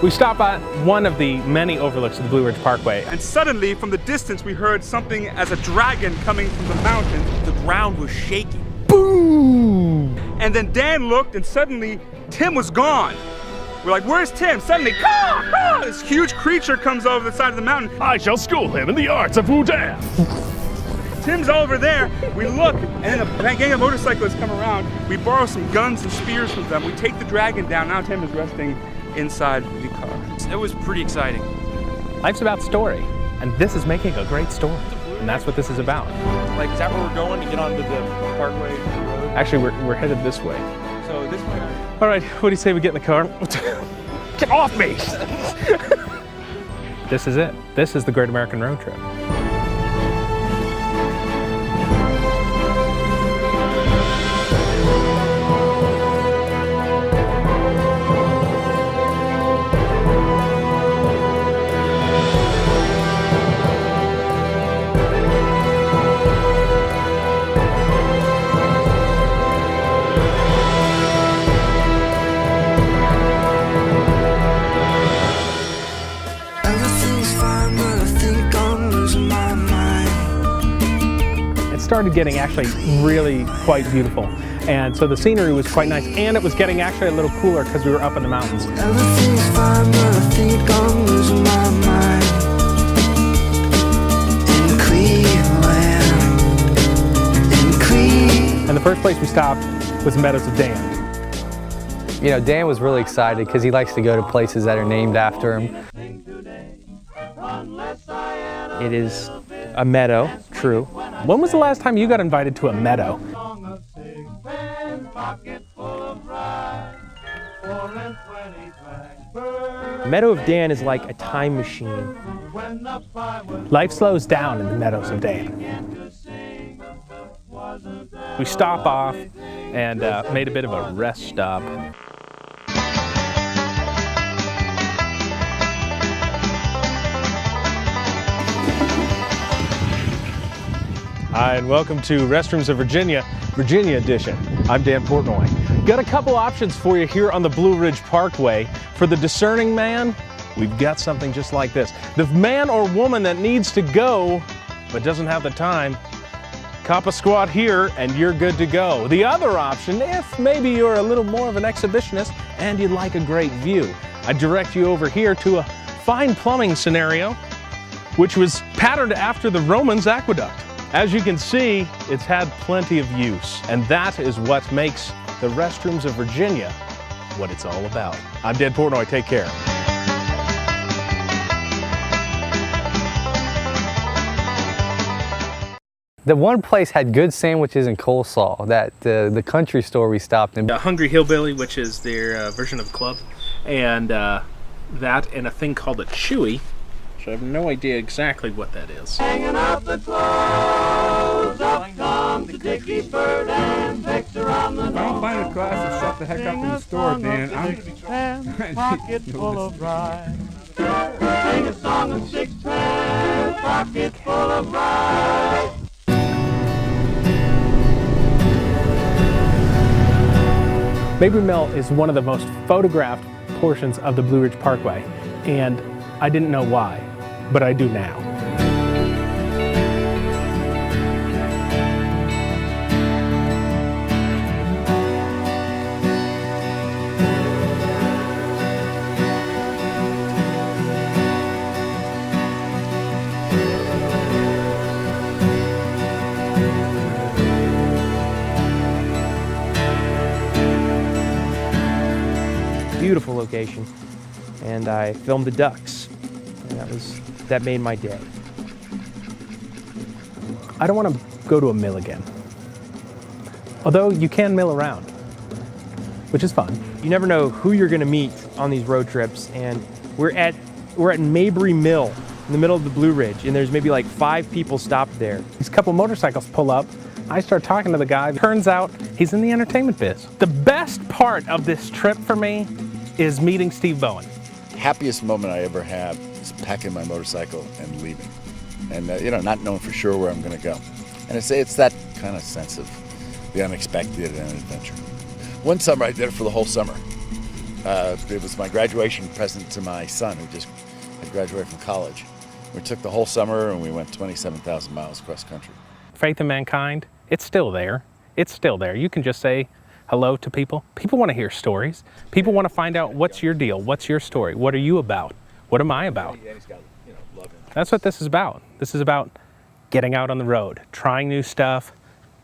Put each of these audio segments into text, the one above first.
We stop at one of the many overlooks of the Blue Ridge Parkway. And suddenly, from the distance, we heard something as a dragon coming from the mountains. The ground was shaking. Boom! And then Dan looked, and suddenly, Tim was gone. We're like, where's Tim? Suddenly, this huge creature comes over the side of the mountain. I shall school him in the arts of Wu-Dan. Tim's over there. We look, and then a gang of motorcyclists come around. We borrow some guns and spears from them. We take the dragon down. Now Tim is resting inside the car. It was pretty exciting. Life's about story, and this is making a great story. And that's what this is about. Like, is that where we're going to get onto the Parkway Road? Actually, we're headed this way. So this way. All right, what do you say we get in the car? Get off me! This is it. This is the Great American Road Trip. Started getting actually really quite beautiful, and so the scenery was quite nice, and it was getting actually a little cooler because we were up in the mountains. Everything's fine, but I think I'm losing my mind. In Cleveland, And the first place we stopped was the Meadows of Dan. You know, Dan was really excited because he likes to go to places that are named after him. It is a meadow, true. When was the last time you got invited to a meadow? Meadow of Dan is like a time machine. Life slows down in the Meadows of Dan. We stop off and made a bit of a rest stop. Hi, and welcome to Restrooms of Virginia, Virginia edition. I'm Dan Portnoy. Got a couple options for you here on the Blue Ridge Parkway. For the discerning man, we've got something just like this. The man or woman that needs to go, but doesn't have the time, cop a squat here and you're good to go. The other option, if maybe you're a little more of an exhibitionist and you'd like a great view, I direct you over here to a fine plumbing scenario, which was patterned after the Romans aqueduct. As you can see, it's had plenty of use, and that is what makes the Restrooms of Virginia what it's all about. I'm Dan Portnoy, take care. The one place had good sandwiches and coleslaw, that the country store we stopped in. Hungry Hillbilly, which is their version of a club, and that and a thing called a Chewy, which I have no idea exactly what that is. hanging out the clothes, up comes the Dickie Bird and picks around the If I don't find a class to shut the heck up in the store, Dan, I'm pocket full of rye. Sing a song of sixpence, pocket full of rye. Mabry Mill is one of the most photographed portions of the Blue Ridge Parkway, and I didn't know why, but I do now. Beautiful location. And I filmed the ducks. And that made my day. I don't want to go to a mill again. Although you can mill around, which is fun. You never know who you're gonna meet on these road trips, and we're at Mabry Mill in the middle of the Blue Ridge, and there's maybe like 5 people stopped there. These couple motorcycles pull up. I start talking to the guy. Turns out he's in the entertainment biz. The best part of this trip for me is meeting Steve Bowen. Happiest moment I ever had is packing my motorcycle and leaving, and not knowing for sure where I'm going to go. And it's that kind of sense of the unexpected and adventure. One summer I did it for the whole summer, It was my graduation present to my son, who just had graduated from college. We took the whole summer and we went 27,000 miles cross country. Faith in mankind, it's still there. It's still there. You can just say hello to people. People want to hear stories. People want to find out what's your deal, what's your story, what are you about, what am I about? That's what this is about. This is about getting out on the road, trying new stuff,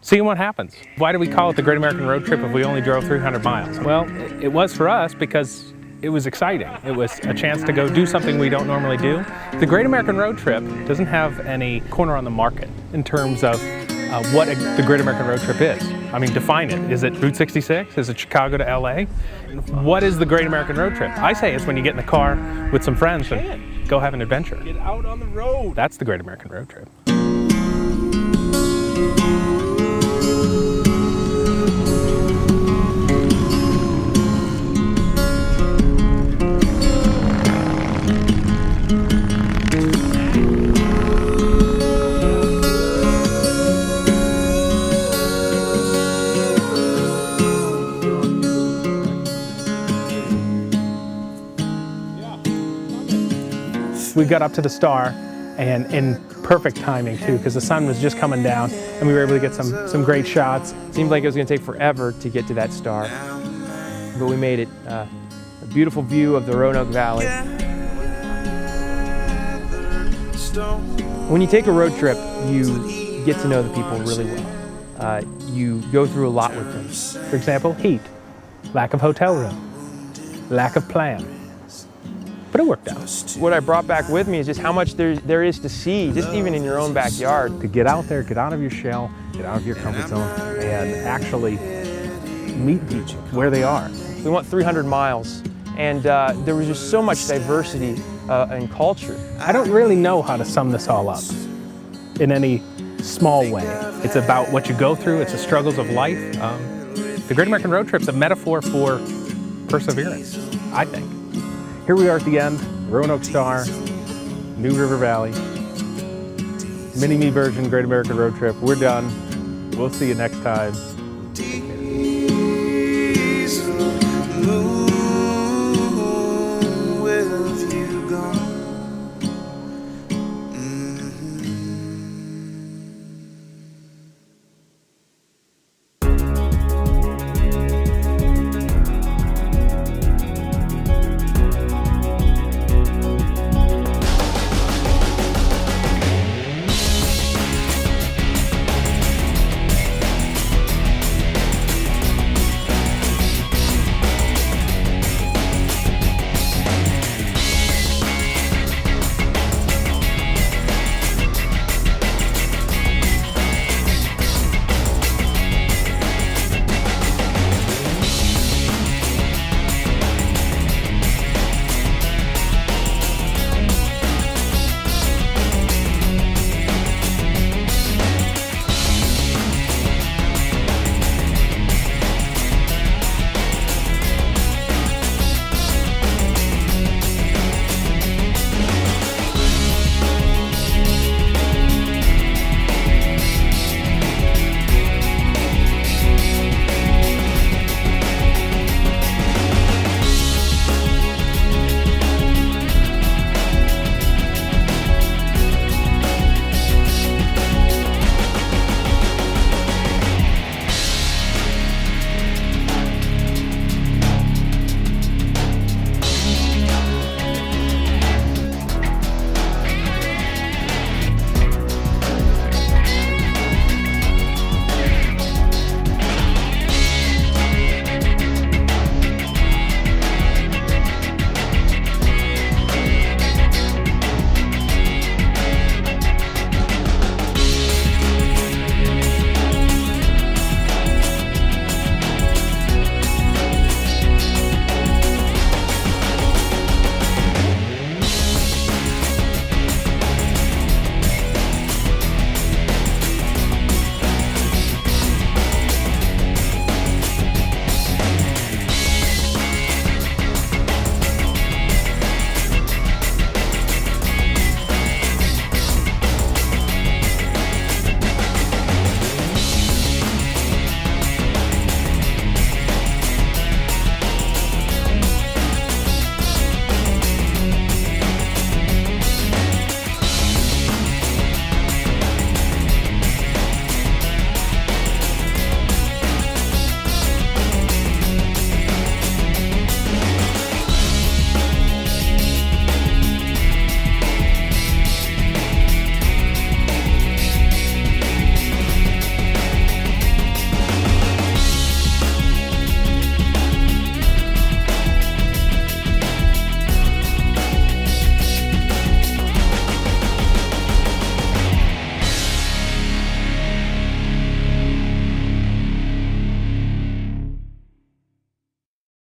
seeing what happens. Why do we call it the Great American Road Trip if we only drove 300 miles? Well, it was for us because it was exciting. It was a chance to go do something we don't normally do. The Great American Road Trip doesn't have any corner on the market in terms of what the Great American Road Trip is. I mean, define it. Is it Route 66? Is it Chicago to LA? What is the Great American Road Trip? I say it's when you get in the car with some friends and go have an adventure. Get out on the road. That's the Great American Road Trip. We got up to the star, and in perfect timing too, because the sun was just coming down and we were able to get some great shots. Seemed like it was going to take forever to get to that star, but we made it. A beautiful view of the Roanoke Valley. When you take a road trip, you get to know the people really well. You go through a lot with them. For example, heat, lack of hotel room, lack of plan. But it worked out. What I brought back with me is just how much there is to see, just even in your own backyard. To get out there, get out of your shell, get out of your comfort zone, and actually meet people where they are. We went 300 miles, and there was just so much diversity and culture. I don't really know how to sum this all up in any small way. It's about what you go through, it's the struggles of life. The Great American Road Trip's a metaphor for perseverance, I think. Here we are at the end, Roanoke Star, New River Valley, mini-me version Great American Road Trip. We're done. We'll see you next time. Take care.